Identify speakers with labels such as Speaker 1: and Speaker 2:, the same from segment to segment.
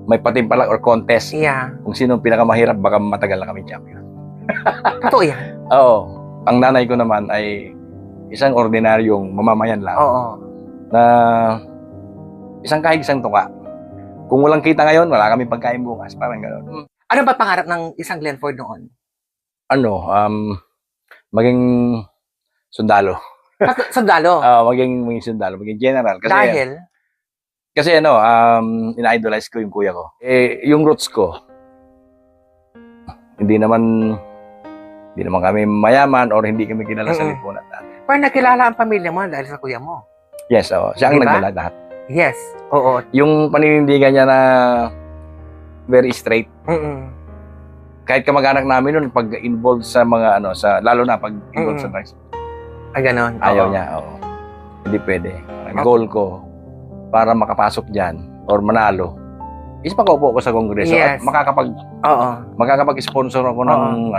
Speaker 1: may patimpalak or contest.
Speaker 2: Yeah.
Speaker 1: Kung sino ang pinakamahirap, baka matagal na kami champion.
Speaker 2: Totoo yan.
Speaker 1: Oo. Ang nanay ko naman ay isang ordinaryong mamamayan lang.
Speaker 2: Oo.
Speaker 1: Na isang kahig, isang tuka. Kung walang kita ngayon, wala kami pagkain bukas. Parang gano'n.
Speaker 2: Ano ba pangarap ng isang Glenford noon?
Speaker 1: Maging sundalo.
Speaker 2: Sundalo.
Speaker 1: Maging sundalo, maging general.
Speaker 2: Dahil?
Speaker 1: Kasi ina-idolize ko yung kuya ko. Yung roots ko, hindi naman kami mayaman or hindi kami kilala sa lipunan natin.
Speaker 2: Pero nakilala ang pamilya mo dahil sa kuya mo.
Speaker 1: Yes, siya ang
Speaker 2: Diba?
Speaker 1: nagdala lahat.
Speaker 2: Yes. Oo.
Speaker 1: Yung paninindigan niya na very straight. Kahit kamag-anak namin nun, pag involved sa mga lalo na pag involved sa drugs,
Speaker 2: Ay, ganon.
Speaker 1: ayaw
Speaker 2: Oo.
Speaker 1: niya. Oo. Hindi pwede. Ang goal ko, para makapasok dyan or manalo, is makaupo ko sa kongreso
Speaker 2: Yes.
Speaker 1: at
Speaker 2: Oo.
Speaker 1: makakapag-sponsor ako ng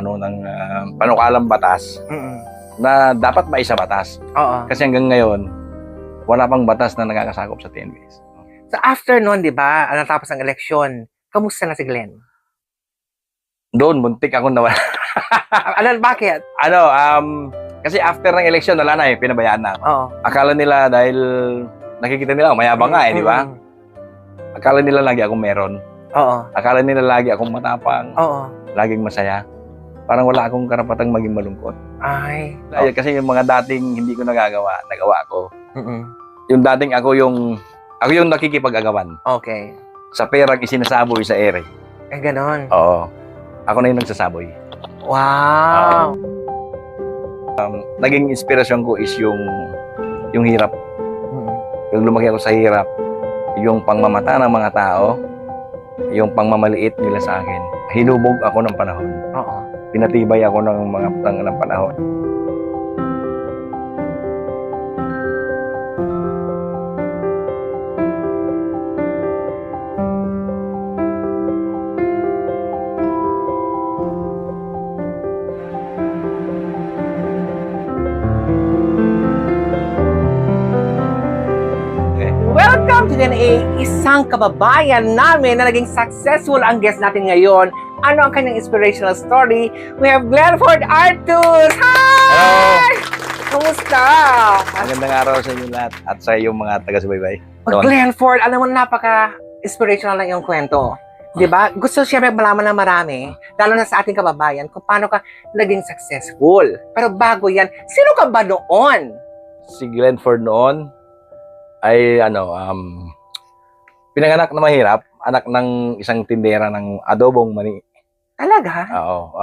Speaker 1: panukalang batas na dapat maisa batas.
Speaker 2: Oo.
Speaker 1: Kasi hanggang ngayon, wala pang batas na nakakasakop sa TNVS.
Speaker 2: So after noon, di ba, natapos ang eleksyon, kamusta na si Glenn?
Speaker 1: Doon, muntik ako nawala.
Speaker 2: Bakit?
Speaker 1: Kasi after ng eleksyon, wala na pinabayaan na ako.
Speaker 2: Oo.
Speaker 1: Akala nila dahil nakikita nila, mayabang nga di ba? Akala nila lagi akong meron.
Speaker 2: Oo.
Speaker 1: Akala nila lagi akong matapang,
Speaker 2: Oo.
Speaker 1: laging masaya. Parang wala akong karapatang maging malungkot.
Speaker 2: Ay.
Speaker 1: Kasi yung mga dating hindi ko nagawa ko. Yung dating ako yung nakikipag-agawan.
Speaker 2: Okay.
Speaker 1: Sa perang isinasaboy sa ere.
Speaker 2: Eh, ganon.
Speaker 1: Oo. Ako na yung nagsasaboy.
Speaker 2: Wow.
Speaker 1: Naging inspirasyon ko is yung hirap. Yung lumaki ako sa hirap. Yung pangmamata ng mga tao. Yung pangmamaliit nila sa akin. Hinubog ako ng panahon.
Speaker 2: Oo.
Speaker 1: Pinatibay ako ng panahon.
Speaker 2: Welcome to isang kababayan namin na naging successful ang guest natin ngayon. Ano ang kanyang inspirational story? We have Glenford Artus! Hi!
Speaker 1: Hello!
Speaker 2: Kumusta?
Speaker 1: Magandang araw sa inyo lahat at sa iyong mga taga-subaybay.
Speaker 2: Glenford, alam mo, napaka-inspirational ng iyong kwento. Diba? Gusto siyempre malaman ng marami, lalo na sa ating kababayan, kung paano ka naging successful. Pero bago yan, sino ka ba noon?
Speaker 1: Si Glenford noon ay pinanganak na mahirap, anak ng isang tindera ng adobong mani.
Speaker 2: Talaga?
Speaker 1: Oo,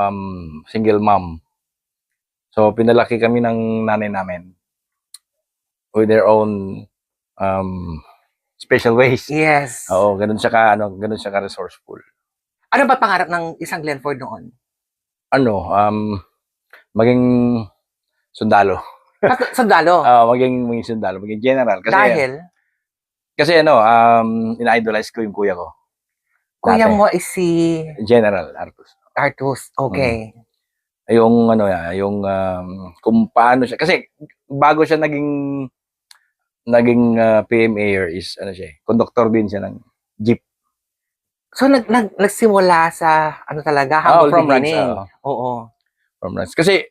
Speaker 1: single mom. So pinalaki kami ng nanay namin with their own special ways.
Speaker 2: Yes.
Speaker 1: Oo, ganun siya ka resourceful.
Speaker 2: Ano ba pangarap ng isang Glenford noon?
Speaker 1: Maging sundalo.
Speaker 2: Sundalo?
Speaker 1: Maging sundalo, maging general. Kasi ina-idolize ko yung kuya ko.
Speaker 2: Kuya
Speaker 1: Dati.
Speaker 2: mo is si
Speaker 1: General Artus.
Speaker 2: Artus. Okay.
Speaker 1: Yung kung paano siya, kasi bago siya naging PM mayor is conductor din siya ng jeep.
Speaker 2: So nagsimula sa talaga humble
Speaker 1: from
Speaker 2: beginning.
Speaker 1: ranch.
Speaker 2: Oo.
Speaker 1: From ranch. Kasi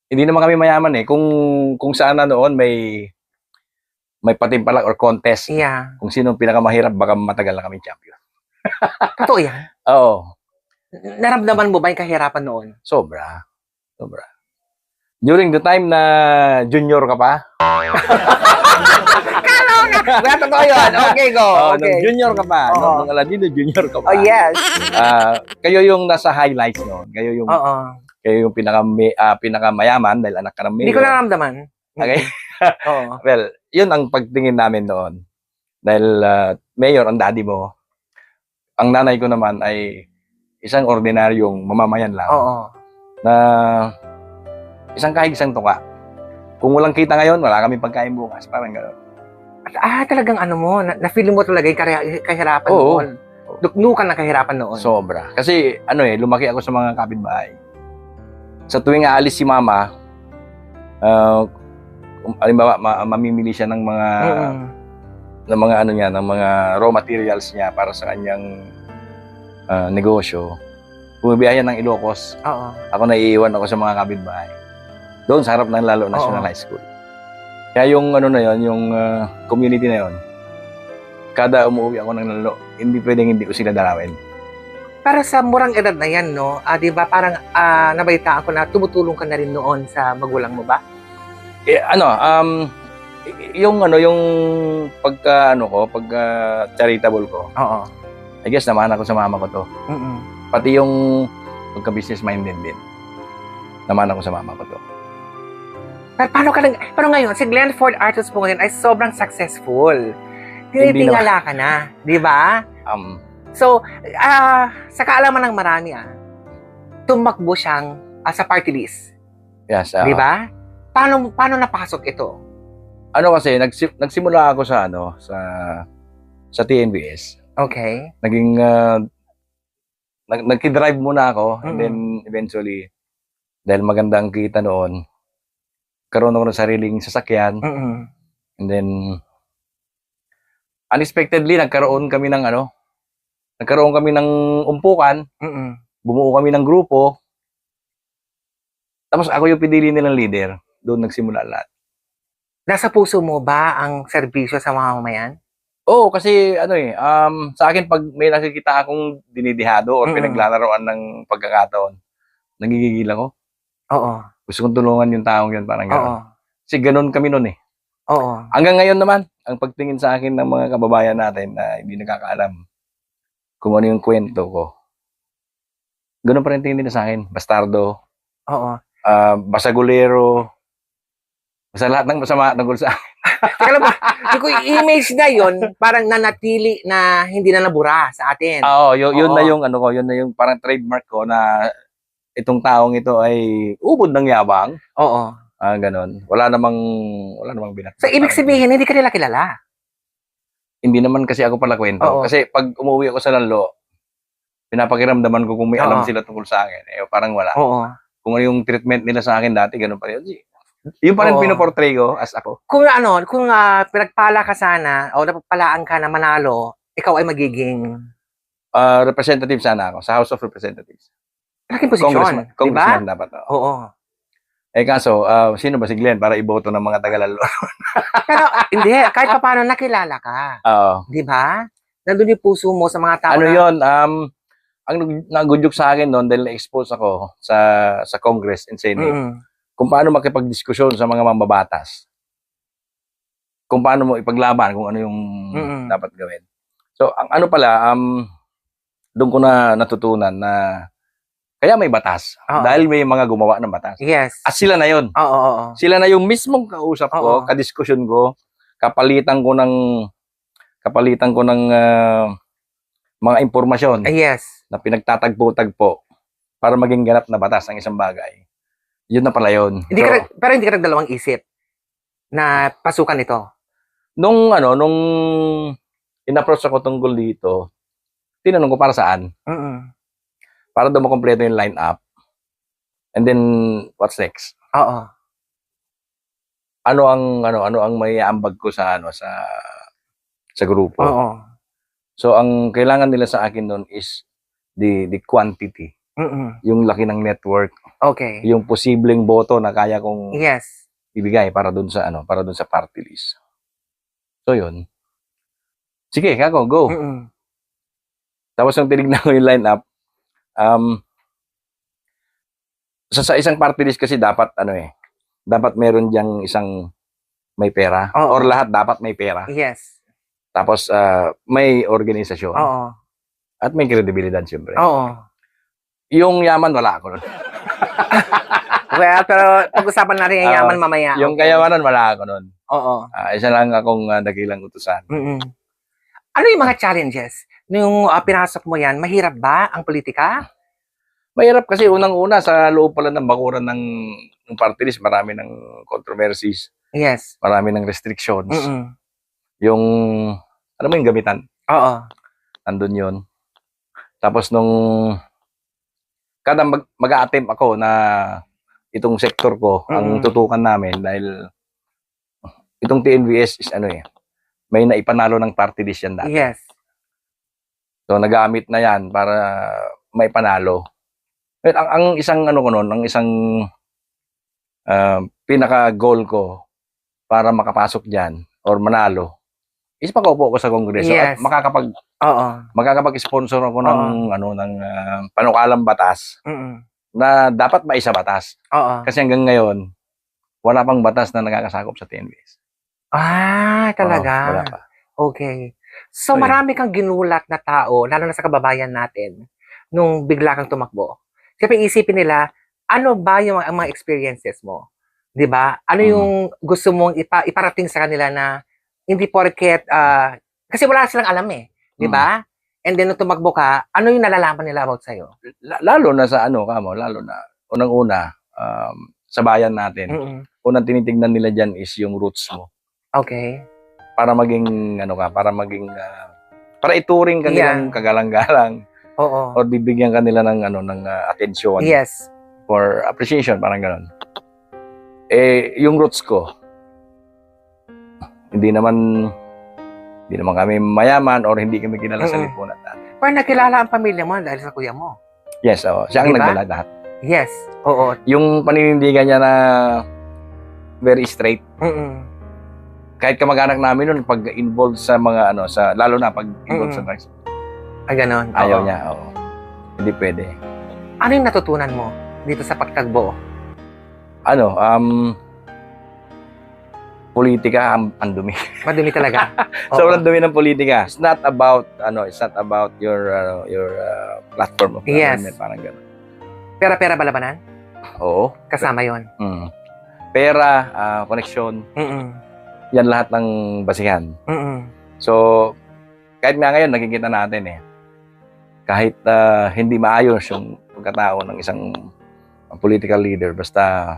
Speaker 1: hindi naman kami mayaman kung saan na noon may patimpalak or contest.
Speaker 2: Yeah.
Speaker 1: Kung sino ang pinakamahirap, baka matagal na kami champion.
Speaker 2: Totoo yan?
Speaker 1: Oo.
Speaker 2: Naramdaman mo ba yung kahirapan noon?
Speaker 1: Sobra. During the time na junior ka pa.
Speaker 2: Wala, totoo yun. Okay, go. Okay.
Speaker 1: Junior ka pa. Nung Aladino, junior ka pa.
Speaker 2: Oh, yes.
Speaker 1: Kayo yung nasa highlights noon. Kayo yung pinakamayaman dahil anak ka ng mayor.
Speaker 2: Hindi ko naramdaman.
Speaker 1: Okay?
Speaker 2: Oo.
Speaker 1: Well, yun ang pagtingin namin noon. Dahil mayor ang daddy mo. Ang nanay ko naman ay isang ordinaryong mamamayan lang.
Speaker 2: Oo.
Speaker 1: Na isang kahig, isang tuka. Kung walang kita ngayon, wala kami pagkain bukas. Parang gano'n.
Speaker 2: Talagang na-feel mo talaga yung kahirapan
Speaker 1: Oo.
Speaker 2: noon. Duknukan ng kahirapan noon.
Speaker 1: Sobra. Kasi lumaki ako sa mga kapitbahay. Sa tuwing aalis si mama, halimbawa mamimili siya ng mga ng mga ano niya, ng mga raw materials niya para sa kanyang negosyo. Bumibiyahe yan ng Ilocos.
Speaker 2: Oo.
Speaker 1: Ako naiiwan ako sa mga kapitbahay. Doon sa harap ng Lalo National High School. Kaya yung ano na yon, yung community na yon, kada umuwi ako ng Lalo, hindi pwedeng hindi ko sila dalawin.
Speaker 2: Para sa murang edad na yan, no? Di ba parang nabalitaan ko na tumutulong ka na rin noon sa magulang mo ba?
Speaker 1: Yung pagka charitable ko,
Speaker 2: Oo.
Speaker 1: I guess naman ako sa mama ko to.
Speaker 2: Mm-mm.
Speaker 1: Pati yung pagka-business minded din. Naman ako sa mama ko to.
Speaker 2: Pero ngayon, si Glenford Artus po ngayon ay sobrang successful.
Speaker 1: Hindi
Speaker 2: Tinitingala ka na, di ba? So, sa kaalaman ng marami, tumakbo siyang sa party list.
Speaker 1: Yes.
Speaker 2: Di ba? Paano napasok ito?
Speaker 1: Ano kasi, nagsimula ako sa sa TNBS.
Speaker 2: Okay.
Speaker 1: Naging, nagki-drive muna ako, and then eventually, dahil maganda ang kita noon, karoon ako ng sariling sasakyan, and then, unexpectedly, nagkaroon kami ng umpukan, bumuo kami ng grupo, tapos ako yung pinili nilang leader. Doon nagsimula lahat.
Speaker 2: Nasa puso mo ba ang serbisyo sa mga mamamayan?
Speaker 1: Oo, kasi sa akin pag may nakikita akong dinidihado or pinaglalaroan ng pagkakataon, nagigigil ako.
Speaker 2: Oo.
Speaker 1: Gusto kong tulungan yung taong yun, parang gano'n.
Speaker 2: Oo.
Speaker 1: Kasi gano'n kami noon eh.
Speaker 2: Oo.
Speaker 1: Hanggang ngayon naman, ang pagtingin sa akin ng mga kababayan natin na hindi nakakaalam kung ano yung kwento ko, gano'n pa rin tingin nila sa akin. Bastardo,
Speaker 2: Oo.
Speaker 1: basagulero, basta lahat ng masama tungkol sa akin.
Speaker 2: Teka lang ba, yung image na yon parang nanatili na hindi na nabura sa atin.
Speaker 1: Oo, yun na yung yun na yung parang trademark ko na itong taong ito ay ubod ng yabang.
Speaker 2: Oo.
Speaker 1: Ganon. Wala namang binat.
Speaker 2: So, ibig sabihin, hindi ka nila kilala?
Speaker 1: Hindi naman kasi ako pala kwento.
Speaker 2: Oo.
Speaker 1: Kasi pag umuwi ako sa Lalo, pinapakiramdaman ko kung may alam sila tungkol sa akin. Parang wala.
Speaker 2: Oo.
Speaker 1: Kung ano yung treatment nila sa akin dati, ganun pa rin. Yung pa rin pinoportray ko as ako.
Speaker 2: Kung pinagpala ka sana o napagpalaan ka na manalo, ikaw ay magiging
Speaker 1: Representative sana ako sa House of Representatives.
Speaker 2: malaking posisyon,
Speaker 1: Congressman
Speaker 2: diba?
Speaker 1: dapat.
Speaker 2: Oo.
Speaker 1: Kaso, sino ba si Glenn para iboto ng mga taga-Lalo?
Speaker 2: Pero hindi, kahit pa paano nakilala ka.
Speaker 1: Oo.
Speaker 2: Di ba? Nandun yung puso mo sa mga tao
Speaker 1: yun, ang nagudyok sa akin noon dahil na-expose ako sa Congress and Senate, kung paano makipagdiskusyon sa mga mambabatas. Kung paano mo ipaglaban, kung ano yung dapat gawin. So, ang doon ko na natutunan na kaya may batas. Dahil may mga gumawa ng batas.
Speaker 2: Yes.
Speaker 1: At sila na yun.
Speaker 2: Oo.
Speaker 1: Sila na yung mismong kausap ko, kadiskusyon ko, kapalitan ko ng mga impormasyon na pinagtatagpo-tagpo para maging ganap na batas ang isang bagay. Yun na pala yun.
Speaker 2: Pero hindi ka nagdalawang isip na pasukan ito?
Speaker 1: Nung in-approach ako tungkol dito, tinanong ko para saan? Para daw makompleto yung line-up. And then, what's next?
Speaker 2: Oo.
Speaker 1: Ano ang may ambag ko sa grupo?
Speaker 2: Oo.
Speaker 1: So, ang kailangan nila sa akin noon is the quantity. Yung laki ng network.
Speaker 2: Okay.
Speaker 1: Yung posibleng boto na kaya kong ibigay para dun sa party list. So, yun. Sige, kako, go. Tapos nung tinignan ko yung line-up, sa isang party list kasi dapat dapat meron diyang isang may pera or lahat dapat may pera.
Speaker 2: Yes.
Speaker 1: Tapos may organisasyon.
Speaker 2: Oo.
Speaker 1: At may kredibilidad siyempre.
Speaker 2: Oo.
Speaker 1: Yung yaman wala ako nun.
Speaker 2: Well, pero pag-usapan natin yung yaman mamaya.
Speaker 1: Yung kayamanan wala ako nun.
Speaker 2: Oo.
Speaker 1: Isa lang akong dakilang utusan.
Speaker 2: Ano yung mga challenges? Nung pinasok mo yan, mahirap ba ang politika?
Speaker 1: Mahirap kasi unang-una sa loob pala ng bakuran ng party list, marami ng controversies.
Speaker 2: Yes.
Speaker 1: Marami ng restrictions. Yung, alam mo yung gamitan?
Speaker 2: Oo.
Speaker 1: Nandun yun. Tapos nung kada mag-a-attempt ako na itong sektor ko, ang tutukan namin dahil itong TNVS is may naipanalo ng party list yan dati.
Speaker 2: Yes.
Speaker 1: So nagamit na yan para maipanalo. But ang isang ano ko noon, ang isang pinaka-goal ko para makapasok diyan or manalo is makaupo ko sa kongreso
Speaker 2: Yes.
Speaker 1: at makakapag-sponsor ako ng panukalang batas na dapat maisa batas.
Speaker 2: Oo.
Speaker 1: Kasi hanggang ngayon wala pang batas na nakakasakop sa TNVS.
Speaker 2: Talaga.
Speaker 1: Wala pa.
Speaker 2: Okay. So,
Speaker 1: Ayun.
Speaker 2: marami kang ginulat na tao, lalo na sa kababayan natin, nung bigla kang tumakbo. Siyempre, isipin nila, ano ba yung ang mga experiences mo? 'Di ba? Ano yung gusto mong iparating sa kanila na hindi porket, kasi wala silang alam eh. 'Di ba? And then, nung tumakbo ka, ano yung nalalaman nila about sa'yo?
Speaker 1: Lalo na sa lalo na unang-una sa bayan natin. Unang tinitingnan nila diyan is yung roots mo.
Speaker 2: Okay.
Speaker 1: Para maging para ituring ka nilang kagalang-galang
Speaker 2: Oo.
Speaker 1: or bibigyan kanila ng atensyon
Speaker 2: Yes.
Speaker 1: for appreciation, parang gano'n. Yung roots ko, hindi naman kami mayaman or hindi kami kilala sa lipunan natin.
Speaker 2: Pero nakilala ang pamilya mo dahil sa kuya mo.
Speaker 1: Yes, siya ang
Speaker 2: Diba?
Speaker 1: nagdala lahat.
Speaker 2: Yes. Oo.
Speaker 1: Yung paninindigan niya na very straight. Kahit kamag-anak namin noon pag-involved sa mga lalo na pag-involved sa drugs.
Speaker 2: Ganon.
Speaker 1: Ayaw niya, oo. Hindi pwede.
Speaker 2: Ano yung natutunan mo dito sa pagtagbo?
Speaker 1: Politika ang dumi.
Speaker 2: Madumi talaga.
Speaker 1: Sobrang dumi ng politika. It's not about your platform of
Speaker 2: Yes.
Speaker 1: government, parang gano'n.
Speaker 2: Pera-pera balabanan?
Speaker 1: Oo.
Speaker 2: Kasama yon.
Speaker 1: Pera, koneksyon, yan lahat ng basihan. So, kahit nga ngayon, nakikita natin kahit hindi maayos yung pagkatao ng isang political leader, basta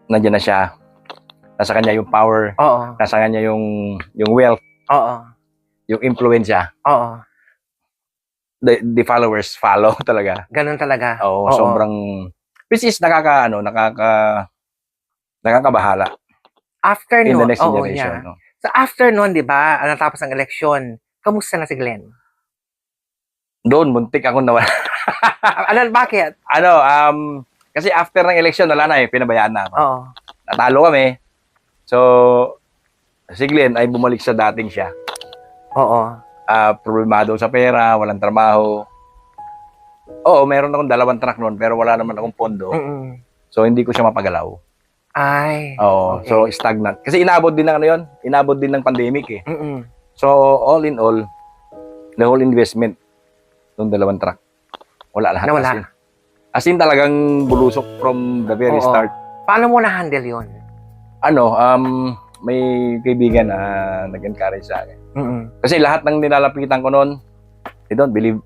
Speaker 1: nandiyan na siya, nasa kanya yung power,
Speaker 2: Oo.
Speaker 1: nasa kanya yung wealth,
Speaker 2: Oo.
Speaker 1: yung influensya,
Speaker 2: Oo.
Speaker 1: the followers follow talaga.
Speaker 2: Ganun talaga.
Speaker 1: Oo, sobrang, which is nakakabahala
Speaker 2: After
Speaker 1: in the
Speaker 2: nun,
Speaker 1: next generation.
Speaker 2: yeah. So after nun, di ba, natapos ang eleksyon, kamusta na si Glenn?
Speaker 1: Doon, muntik ako nawala.
Speaker 2: Bakit?
Speaker 1: Kasi after ng eleksyon, wala na pinabayaan na ako.
Speaker 2: Oo.
Speaker 1: Natalo kami. So, si Glenn ay bumalik sa dating siya.
Speaker 2: Oo.
Speaker 1: Problemado sa pera, walang trabaho. Oo, meron akong 2 truck noon, pero wala naman akong pondo. So, hindi ko siya mapagalaw.
Speaker 2: Ay.
Speaker 1: Oo,
Speaker 2: okay.
Speaker 1: so stagnant. Kasi inabot din ng inabot din ng pandemic So, all in all, the whole investment ng 2 truck, wala lahat.
Speaker 2: Nawala.
Speaker 1: As in talagang bulusok from the very start.
Speaker 2: Paano mo na-handle yun?
Speaker 1: May kaibigan na nag-encourage sa akin. Kasi lahat ng nilalapitan ko noon, they don't believe.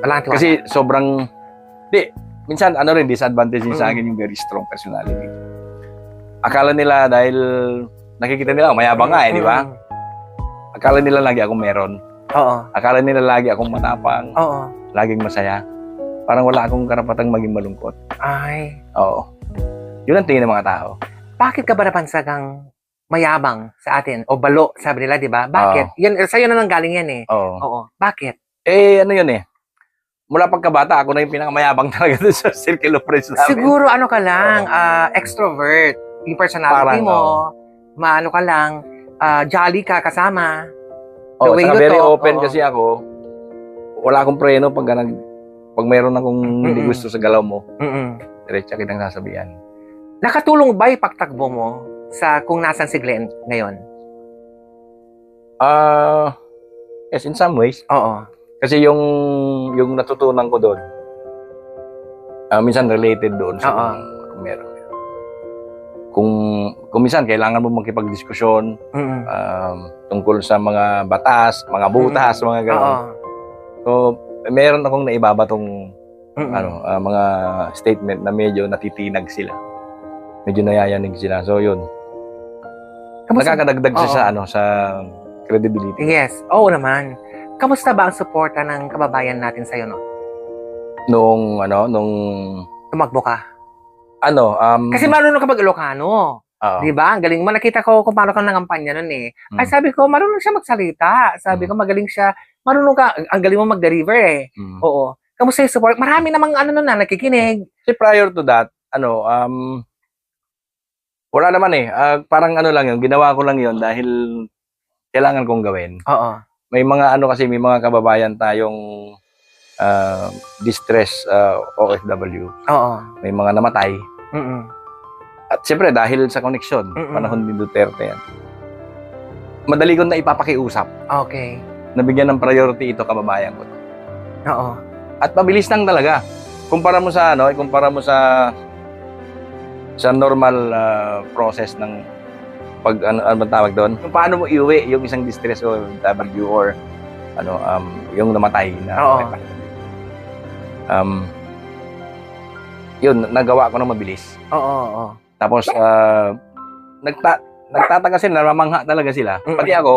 Speaker 2: Wala kang tiwala.
Speaker 1: Kasi sobrang, minsan disadvantage din sa akin yung very strong personality. Akala nila dahil nakikita nila, mayabang nga di ba? Akala nila lagi akong meron.
Speaker 2: Oo.
Speaker 1: Akala nila lagi akong matapang,
Speaker 2: Oo.
Speaker 1: laging masaya. Parang wala akong karapatang maging malungkot.
Speaker 2: Ay.
Speaker 1: Oo. Yun ang tingin ng mga tao.
Speaker 2: Bakit ka ba napansagang mayabang sa atin? O balo, sabi nila, di ba? Bakit? Yan, sa'yo na nang galing yan
Speaker 1: Oo.
Speaker 2: Oo. Bakit?
Speaker 1: Ano yun mula pagkabata, ako na yung pinakamayabang talaga dun sa circle of friends namin.
Speaker 2: Siguro ano ka lang, extrovert. Yung personality
Speaker 1: Parang,
Speaker 2: mo, maano ka lang, jolly ka kasama. The
Speaker 1: Oo,
Speaker 2: way
Speaker 1: saka
Speaker 2: you
Speaker 1: very
Speaker 2: talk,
Speaker 1: open
Speaker 2: oo.
Speaker 1: kasi ako. Wala akong preno pag mayroon akong hindi gusto sa galaw mo. Diretso kitang sasabihan.
Speaker 2: Nakatulong ba yung pagtakbo mo sa kung nasan si Glenn ngayon?
Speaker 1: Yes, in some ways.
Speaker 2: Oo.
Speaker 1: Kasi yung natutunan ko doon, minsan related doon sa kung meron. Kung minsan kailangan mo makipagdiskusyon tungkol sa mga batas, mga butas, mga gano'n. So, meron akong naibabatong mga statement na medyo natitinag sila. Medyo nayayanig sila. So, yun. Nakakadagdag siya sa credibility.
Speaker 2: Yes. Oo naman. Kamusta ba ang suporta ng kababayan natin sa'yo, no?
Speaker 1: Nung
Speaker 2: Tumakbo ka.
Speaker 1: ano,
Speaker 2: Kasi marunong ka mag-Ilocano.
Speaker 1: Oo.
Speaker 2: Di ba? Ang galing mo. Nakita ko kung paano ka nangampanya nun eh. Ay,
Speaker 1: Mm.
Speaker 2: sabi ko, marunong siya magsalita. Sabi ko, magaling siya. Marunong ka. Ang galing mo mag-deliver eh.
Speaker 1: Mm.
Speaker 2: Oo. Kamusta yung support? Marami namang ano nun na nakikinig.
Speaker 1: Kasi prior to that, wala naman eh. Parang ano lang yun, ginawa ko lang yun dahil kailangan kong gawin.
Speaker 2: Oo.
Speaker 1: May mga may mga kababayan tayong distress OFW.
Speaker 2: Oo.
Speaker 1: May mga namatay.
Speaker 2: Mm-mm.
Speaker 1: At siyempre dahil sa koneksyon,
Speaker 2: Mm-mm.
Speaker 1: panahon ni Duterte yan. Madali ko na ipapakiusap.
Speaker 2: Okay.
Speaker 1: Nabigyan ng priority ito kababayan ko.
Speaker 2: Oo.
Speaker 1: At mabilis lang talaga. Kumpara mo sa normal process ng ano tawag doon. Kung paano mo iuwi yung isang distress OFW or yung namatay na
Speaker 2: Oo.
Speaker 1: yun, nagawa ko ng mabilis.
Speaker 2: Oo.
Speaker 1: Tapos, nagtataka sila, namamangha talaga sila.
Speaker 2: Mm.
Speaker 1: Pati ako,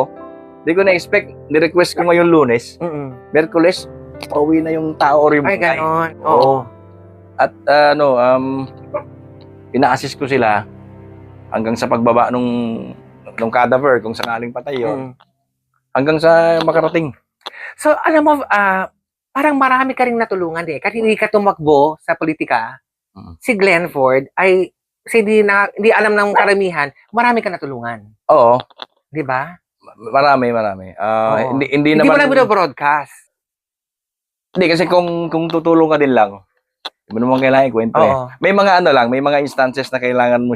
Speaker 1: di ko na-expect, ni-request ko ngayon Lunes,
Speaker 2: Mm-mm.
Speaker 1: Merkules, pauwi na yung tao or yung
Speaker 2: Ay,
Speaker 1: buhay.
Speaker 2: ganon.
Speaker 1: Oo. At ina-assist ko sila hanggang sa pagbaba nung cadaver, kung sakaling patay yun, hanggang sa makarating.
Speaker 2: So, alam mo, parang marami ka ring natulungan eh. Kasi hindi ka tumakbo sa politika, si Glenn Ford ay kasi hindi alam ng karamihan, marami ka natulungan.
Speaker 1: Oo.
Speaker 2: Di ba?
Speaker 1: Marami.
Speaker 2: Oo.
Speaker 1: Hindi
Speaker 2: Hindi
Speaker 1: naman...
Speaker 2: mo lang binobroadcast.
Speaker 1: Hindi, kasi kung tutulong ka din lang, hindi mo naman kailangan ikwento eh.
Speaker 2: Oo.
Speaker 1: May mga may mga instances na kailangan mo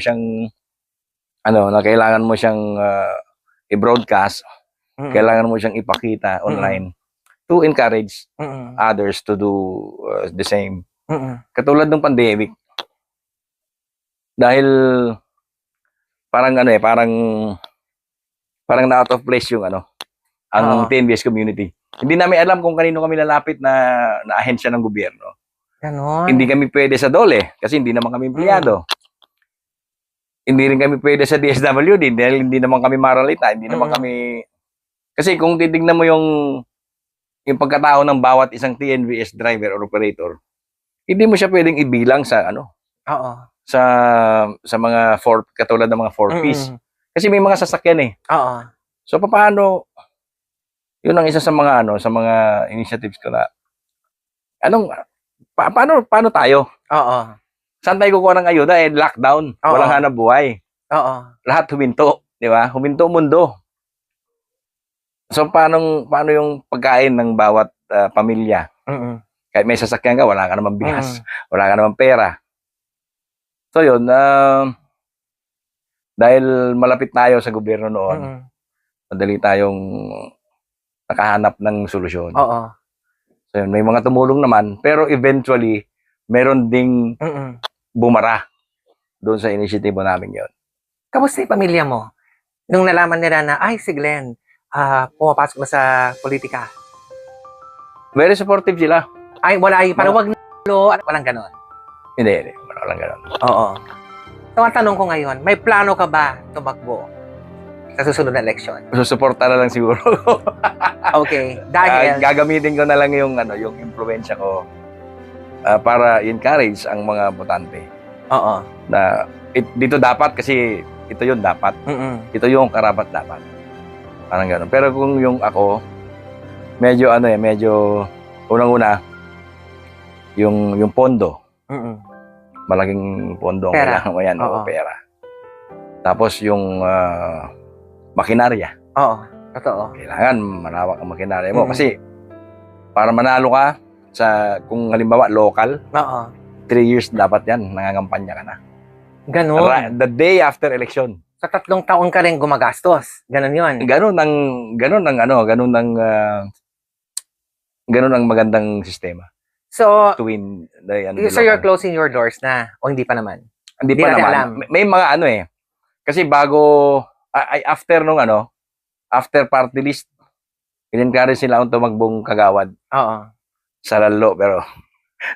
Speaker 1: siyang i-broadcast, kailangan mo siyang ipakita online to encourage others to do the same. Katulad ng pandemic. Dahil parang na out of place yung ang TNBS community. Hindi namin alam kung kanino kami lalapit na ahensya ng gobyerno.
Speaker 2: Ganon.
Speaker 1: Hindi kami pwede sa DOLE kasi hindi naman kami empleyado. Hindi rin kami pwede sa DSWD dahil hindi naman kami maralita, hindi naman kami... Kasi kung titignan mo yung pagkatao ng bawat isang TNVS driver or operator, hindi mo siya pwedeng ibilang sa
Speaker 2: Oo.
Speaker 1: sa mga katulad ng mga 4Ps. Kasi may mga sasakyan eh.
Speaker 2: Oo.
Speaker 1: So paano, yun ang isa sa mga sa mga initiatives ko na paano tayo?
Speaker 2: Oo.
Speaker 1: Saan tayo kukuha ng ayuda? Lockdown.
Speaker 2: Oo.
Speaker 1: Walang hanap buhay.
Speaker 2: Oo.
Speaker 1: Lahat huminto, di ba? Huminto mundo. So paano yung pagkain ng bawat pamilya? Kahit may sasakyan ka, wala ka naman bigas, wala ka naman pera. So yun, dahil malapit tayo sa gobyerno noon, madali tayong nakahanap ng solusyon.
Speaker 2: Oo.
Speaker 1: So yun, may mga tumulong naman, pero eventually, meron ding bumara doon sa initiative namin yun.
Speaker 2: Kamusta yung pamilya mo? Nung nalaman nila na, ay, si Glenn, pumapasok na sa politika.
Speaker 1: Very supportive sila.
Speaker 2: Ay, wala yung parang wag na walang ganon.
Speaker 1: Hindi, walang ganon.
Speaker 2: Oo. So, ang tanong ko ngayon, may plano ka ba tumakbo sa susunod na eleksyon?
Speaker 1: Susuporta na lang siguro.
Speaker 2: Okay. Dahil...
Speaker 1: gagamitin ko na lang yung impluwensya ko para encourage ang mga botante.
Speaker 2: Oo.
Speaker 1: Na dito dapat kasi ito yung dapat. Ito yung karapat dapat. Parang gano'n. Pero kung yung ako, medyo unang-una, yung pondo. Malaking pondo ang
Speaker 2: Pera.
Speaker 1: kailangan mo yan. Oo, pera. Tapos yung makinarya.
Speaker 2: Oo. Totoo.
Speaker 1: Kailangan malawak ang makinarya mo. Kasi para manalo ka kung halimbawa local, 3 years dapat yan, nangangampanya ka na.
Speaker 2: Ganon.
Speaker 1: The day after election.
Speaker 2: Sa 3 taon ka rin gumagastos. Ganon yun.
Speaker 1: Ganon ang magandang sistema.
Speaker 2: So,
Speaker 1: To win
Speaker 2: so you're closing your doors na? O hindi pa naman?
Speaker 1: Hindi pa
Speaker 2: natin
Speaker 1: naman.
Speaker 2: alam.
Speaker 1: May mga kasi bago, after party list, in-encourage sila akong tumagbong kagawad.
Speaker 2: Oo.
Speaker 1: Sa lalo, pero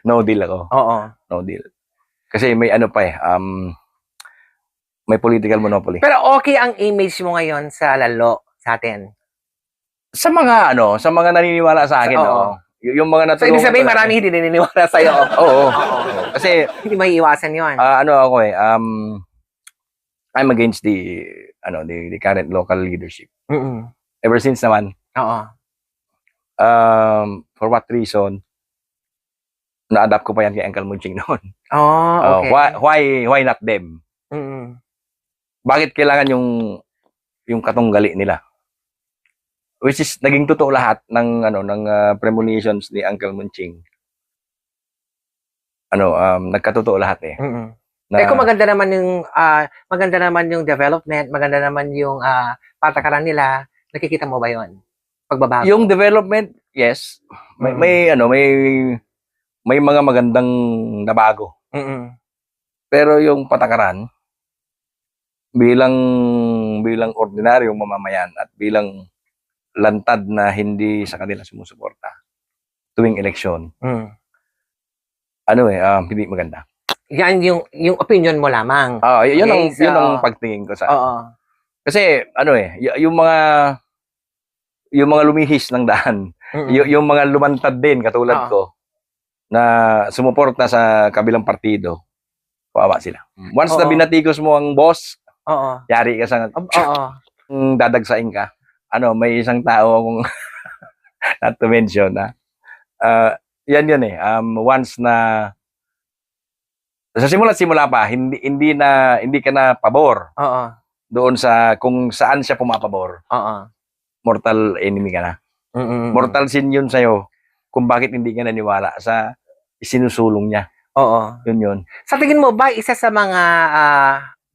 Speaker 1: no deal ako.
Speaker 2: Oo.
Speaker 1: No deal. Kasi may may political monopoly.
Speaker 2: Pero okay ang image mo ngayon sa lalo sa atin?
Speaker 1: Sa mga naniniwala sa akin, yung mga
Speaker 2: natulungan. So, ibig sabihin, marami hindi naniniwala sa'yo.
Speaker 1: Oo. Kasi,
Speaker 2: hindi may iwasan yun.
Speaker 1: ako I'm against the current local leadership.
Speaker 2: Mm-mm.
Speaker 1: Ever since naman,
Speaker 2: Oo.
Speaker 1: for what reason, na-adapt ko pa yan kay Uncle Munching noon.
Speaker 2: Oh, okay.
Speaker 1: Why not them?
Speaker 2: Mm-mm.
Speaker 1: Bakit kailangan yung katunggali nila? Which is naging totoo lahat ng premonitions ni Uncle Munching. Nagkatotoo lahat eh.
Speaker 2: Mm-mm.
Speaker 1: Na,
Speaker 2: kung maganda naman yung development, maganda naman yung patakaran nila, nakikita mo ba 'yon? Pagbabago.
Speaker 1: yung development, yes. May mga magandang nabago.
Speaker 2: Mm-mm.
Speaker 1: Pero yung patakaran bilang ordinaryong mamamayan at bilang lantad na hindi sa kanila sumusuporta tuwing eleksyon,
Speaker 2: Mm.
Speaker 1: hindi maganda.
Speaker 2: Yan yung opinion mo lamang.
Speaker 1: Yun
Speaker 2: Okay,
Speaker 1: yun ang pagtingin ko sa.
Speaker 2: Oo.
Speaker 1: Kasi yung mga lumihis ng daan,
Speaker 2: Mm-mm.
Speaker 1: yung mga lumantad din katulad ko na sumuporta sa kabilang partido, kawawa sila. Once na
Speaker 2: Oo.
Speaker 1: binatikos mo ang boss,
Speaker 2: Oo.
Speaker 1: yari ka sa
Speaker 2: Oo.
Speaker 1: dadagsain ka. May isang tao akong not to mention na yan yun eh. Once na sa simula pa, hindi ka na pabor
Speaker 2: Oo.
Speaker 1: doon sa kung saan siya pumapabor.
Speaker 2: Oo.
Speaker 1: Mortal enemy ka na.
Speaker 2: Mm-mm.
Speaker 1: Mortal sin yun sa'yo kung bakit hindi ka naniwala sa isinusulong niya.
Speaker 2: Oo.
Speaker 1: Yun.
Speaker 2: Sa tingin mo ba isa sa mga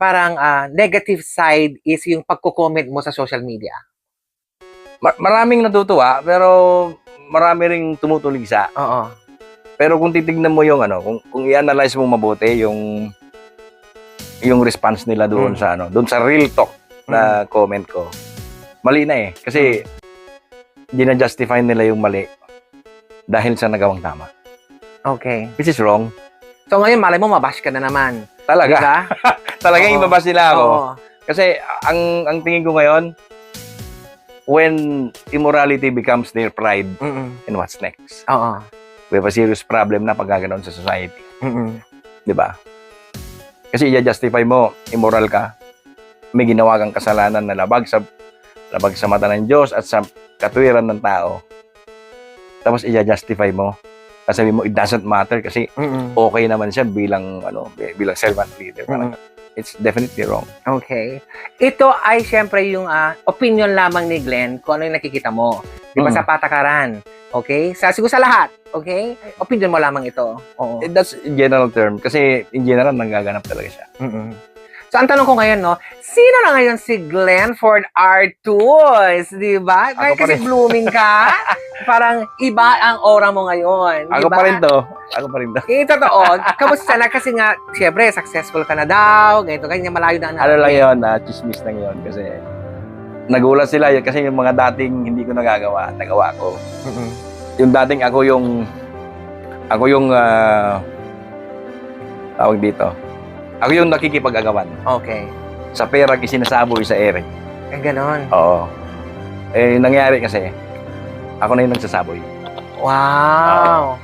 Speaker 2: parang negative side is yung pagko-comment mo sa social media?
Speaker 1: Maraming natutuwa pero marami ring tumutuligsa.
Speaker 2: Oo.
Speaker 1: Pero kung titignan mo yung kung i-analyze mo mabuti yung response nila doon doon sa real talk na comment ko. Mali na eh kasi dina-justify nila yung mali dahil sa nagawang tama.
Speaker 2: Okay.
Speaker 1: Which is wrong.
Speaker 2: So ngayon malay mo mabash ka na naman.
Speaker 1: Talaga.
Speaker 2: Diba?
Speaker 1: Talagang ibabas nila ako.
Speaker 2: Oo.
Speaker 1: Kasi ang tingin ko ngayon, when immorality becomes their pride, and what's next?
Speaker 2: Oo.
Speaker 1: We have a serious problem na pagkaganoon sa society. Di ba? Kasi i-justify mo, immoral ka, may ginawa kang kasalanan na labag sa mata ng Diyos at sa katwiran ng tao. Tapos i-justify mo. Sabi mo, it doesn't matter kasi okay naman siya bilang servant leader. It's definitely wrong.
Speaker 2: Okay. Ito ay syempre yung opinion lamang ni Glenn kung ano yung nakikita mo. Di ba sa patakaran? Okay? Siguro sa lahat. Okay? Opinion mo lamang ito. Oo.
Speaker 1: That's general term kasi in general nanggaganap talaga siya.
Speaker 2: So, ang tanong ko ngayon, sino na ngayon si Glenn Ford Artus? Di ba?
Speaker 1: Ako pa
Speaker 2: Kasi
Speaker 1: rin.
Speaker 2: blooming ka. Parang iba ang aura mo ngayon.
Speaker 1: Ako
Speaker 2: diba?
Speaker 1: pa rin to.
Speaker 2: Totoo. Kamusta na? Kasi nga, siyempre, successful ka na daw. Ganito, ganyan, malayo na.
Speaker 1: Lang yun, chismis lang yun kasi nagulat sila yun kasi yung mga dating hindi ko nagawa ko. Yung dating ako yung tawag dito. Ako yung nakikipag-agawan.
Speaker 2: Okay.
Speaker 1: Sa perang isinasaboy sa ere.
Speaker 2: Ganon.
Speaker 1: Oo. Nangyari kasi, ako na yung nagsasaboy.
Speaker 2: Wow.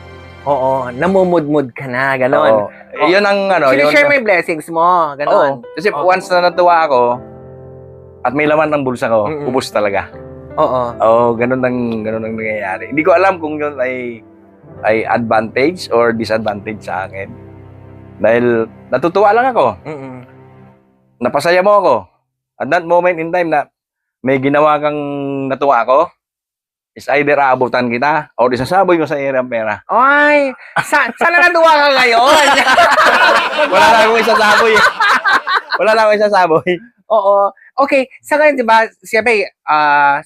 Speaker 2: Oo. Namumudmud ka na. Ganon.
Speaker 1: Oo. Yun ang
Speaker 2: Sinishare mo yung blessings mo. Ganon.
Speaker 1: Kasi once na natuwa ako, at may laman ng bulsa ko, ubos talaga.
Speaker 2: Oo.
Speaker 1: Ganun ang nangyayari. Hindi ko alam kung yun ay advantage or disadvantage sa akin. Dahil natutuwa lang ako. Napasaya mo ako. At that moment in time na may ginawa kang natuwa ako, is either aabutan kita o isasaboy mo sa ere ang pera.
Speaker 2: Ay! Sana natuwa ka ngayon?
Speaker 1: Wala na akong isasaboy.
Speaker 2: Oo. Okay. Sa ngayon, di ba, siyempre,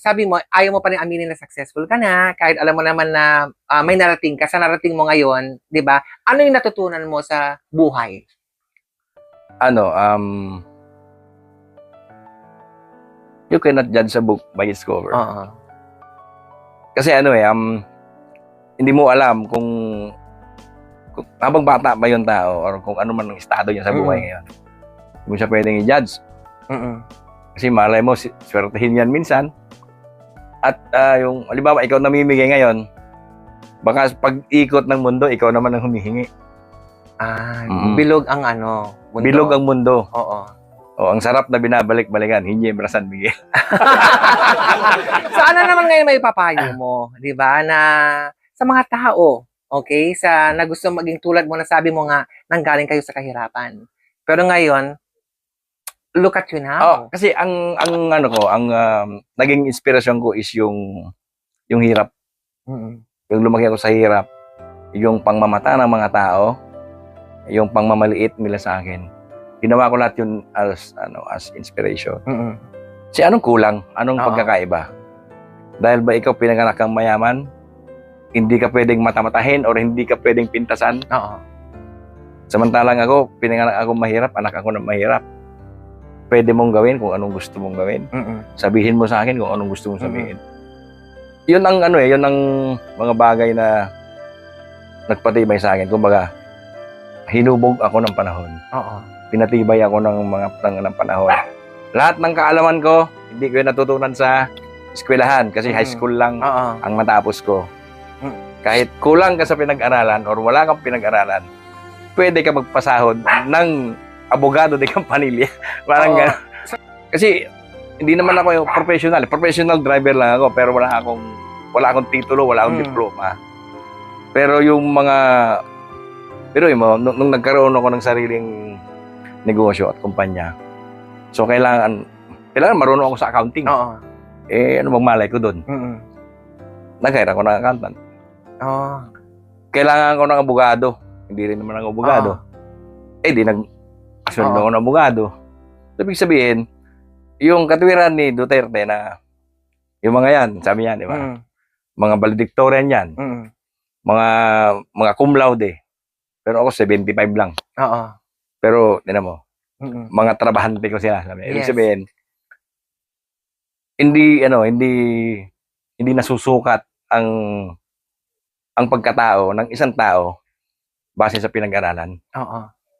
Speaker 2: sabi mo, ayaw mo pa rin aminin na successful ka na, kahit alam mo naman na may narating ka. Sa narating mo ngayon, di ba, ano yung natutunan mo sa buhay?
Speaker 1: You cannot judge a book by its cover.
Speaker 2: Oo.
Speaker 1: Kasi hindi mo alam kung habang bata ba yung tao or kung ano man ang estado niya sa buhay ngayon. Hindi mo siya pwedeng i-judge. Kasi malay mo, swertehin yan minsan. At yung, halimbawa, ikaw namimigay ngayon, baka pag-ikot ng mundo, ikaw naman ang humihingi.
Speaker 2: Bilog ang mundo.
Speaker 1: Bilog ang mundo.
Speaker 2: Oo.
Speaker 1: O, ang sarap na binabalik-balikan, Ginebra San Miguel.
Speaker 2: So ano naman ngayon may papayo mo, 'di ba, na sa mga tao, okay, na gusto maging tulad mo na sabi mo nga nanggaling kayo sa kahirapan. Pero ngayon, look at you
Speaker 1: Oh,
Speaker 2: now.
Speaker 1: kasi ang ano ko, ang naging inspirasyon ko is yung hirap.
Speaker 2: Mm.
Speaker 1: Yung lumaki ako sa hirap, yung pangmamata ng mga tao, yung pangmamaliit nila sa akin. Ginawa ko lahat yun as inspiration.
Speaker 2: Mm.
Speaker 1: Si anong kulang? Anong
Speaker 2: Oo.
Speaker 1: pagkakaiba? Dahil ba ikaw pinanganak kang mayaman, hindi ka pwedeng matamatahin or hindi ka pwedeng pintasan?
Speaker 2: Oo.
Speaker 1: Samantalang ako, pinanganak ako mahirap, anak ako na mahirap. Pwede mong gawin kung anong gusto mong gawin.
Speaker 2: Mm.
Speaker 1: Sabihin mo sa akin kung anong gusto mong sabihin. Yun ang yun ang mga bagay na nagpatibay sa akin. Kumbaga, hinubog ako ng panahon.
Speaker 2: Oo.
Speaker 1: Pinatibay ako ng panahon. Lahat ng kaalaman ko, hindi ko yun natutunan sa eskwelahan kasi high school lang
Speaker 2: Oo.
Speaker 1: ang natapos ko.
Speaker 2: Mm.
Speaker 1: Kahit kulang ka sa pinag-aralan or wala kang pinag-aralan, pwede ka magpasahod ng abogado de Campanilla. Parang
Speaker 2: Oo.
Speaker 1: gano'n. Kasi hindi naman ako yung professional. Professional driver lang ako pero wala akong titulo, wala akong diploma. Pero yung nung nagkaroon ako ng sariling negosyo at kumpanya, so kailangan marunong ako sa accounting.
Speaker 2: Oo.
Speaker 1: Ano bang malay ko doon?
Speaker 2: Mm.
Speaker 1: Nag-hire ako ng accountant.
Speaker 2: Oo.
Speaker 1: Kailangan ko ng abogado. Hindi rin naman ako abogado. Di nag-asundo ako ng abogado. So, ibig sabihin, yung katwiran ni Duterte na yung mga yan, sabi niya, di ba?
Speaker 2: Mm.
Speaker 1: Mga valedictorian yan.
Speaker 2: Mm.
Speaker 1: Mga cum laude. Pero ako 75 lang.
Speaker 2: Oo.
Speaker 1: Pero, tinan mo,
Speaker 2: Mm.
Speaker 1: mga trabahante ko sila. Sabi. Ibig
Speaker 2: Yes.
Speaker 1: sabihin, hindi nasusukat ang pagkatao ng isang tao base sa pinag-aralan.
Speaker 2: Oo.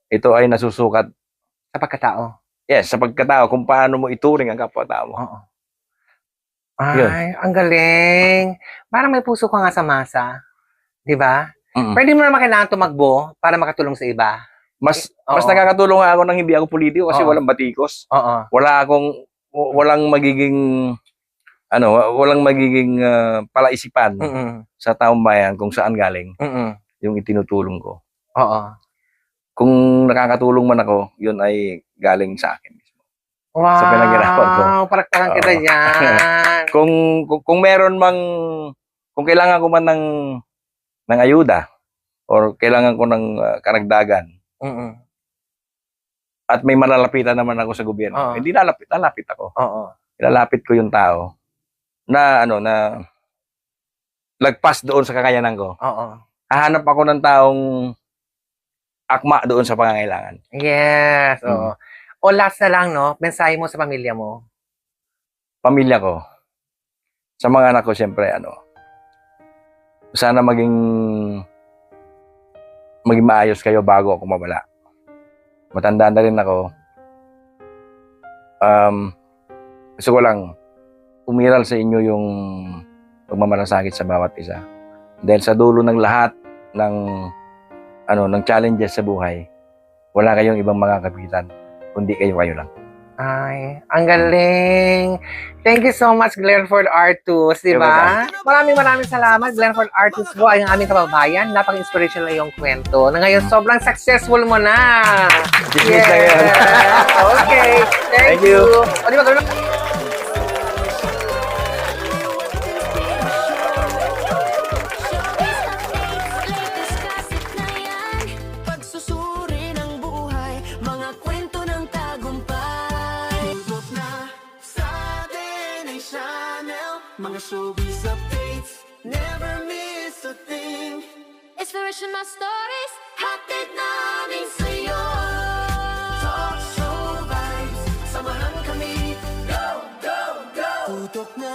Speaker 1: Ito ay nasusukat,
Speaker 2: Sa pagkatao.
Speaker 1: yes, sa pagkatao, kung paano mo ituring ang kapwa-tao mo.
Speaker 2: Oo. Ay, ang galing. Parang may puso ka nga sa masa. 'Di ba?
Speaker 1: Mm.
Speaker 2: Pwede mo naman kailangan tumakbo para makatulong sa iba.
Speaker 1: Mas
Speaker 2: Oo.
Speaker 1: nakakatulong nga ako nang hindi ako politiko kasi
Speaker 2: Oo.
Speaker 1: walang batikos.
Speaker 2: Oo.
Speaker 1: Walang magiging palaisipan
Speaker 2: Mm.
Speaker 1: sa taong bayan kung saan galing
Speaker 2: Mm.
Speaker 1: yung itinutulong ko.
Speaker 2: Oo.
Speaker 1: Kung nakakatulong man ako, yun ay galing sa akin mismo.
Speaker 2: Wow.
Speaker 1: Sa pinaghirapan ko.
Speaker 2: Palakpakan kita
Speaker 1: Oo.
Speaker 2: dyan.
Speaker 1: Kung meron kung kailangan ko man ng ayuda or kailangan ko ng karagdagan
Speaker 2: Mm.
Speaker 1: at may malalapitan naman ako sa gobyerno,
Speaker 2: Oo.
Speaker 1: hindi lalapit ako.
Speaker 2: Oo.
Speaker 1: Ilalapit ko yung tao na lagpas doon sa kakayanan ko.
Speaker 2: Oo.
Speaker 1: Hahanap ako ng taong akma doon sa pangangailangan.
Speaker 2: Yes. Oo. O last na lang, no? Mensahe mo sa pamilya mo.
Speaker 1: Pamilya ko, sa mga anak ko, siyempre, sana maging maayos kayo bago ako mawala. Matanda na rin ako. Gusto ko lang umiral sa inyo yung pagmamalasakit sa bawat isa. Dahil sa dulo ng lahat ng challenges sa buhay, wala kayong ibang makakapitan, kundi kayo lang.
Speaker 2: Ay, ang galing. Thank you so much, Glenford Artus, di ba? Maraming salamat, Glenford Artus po, ay ang aming kababayan. Napaka-inspirational na yung kwento. Na ngayon, sobrang successful mo na.
Speaker 1: Business na yun.
Speaker 2: Okay. Thank you. O, di ba, ganun?
Speaker 3: Pagsusuri ng buhay, mga kwento ng tagumpay. Tutok na sa DNA Channel, mga showbiz updates, never miss a thing.
Speaker 4: Inspirational stories,
Speaker 3: Hatid namin sa'yo. Talk show vibes, samahan kami. Go, go, go! Tutok na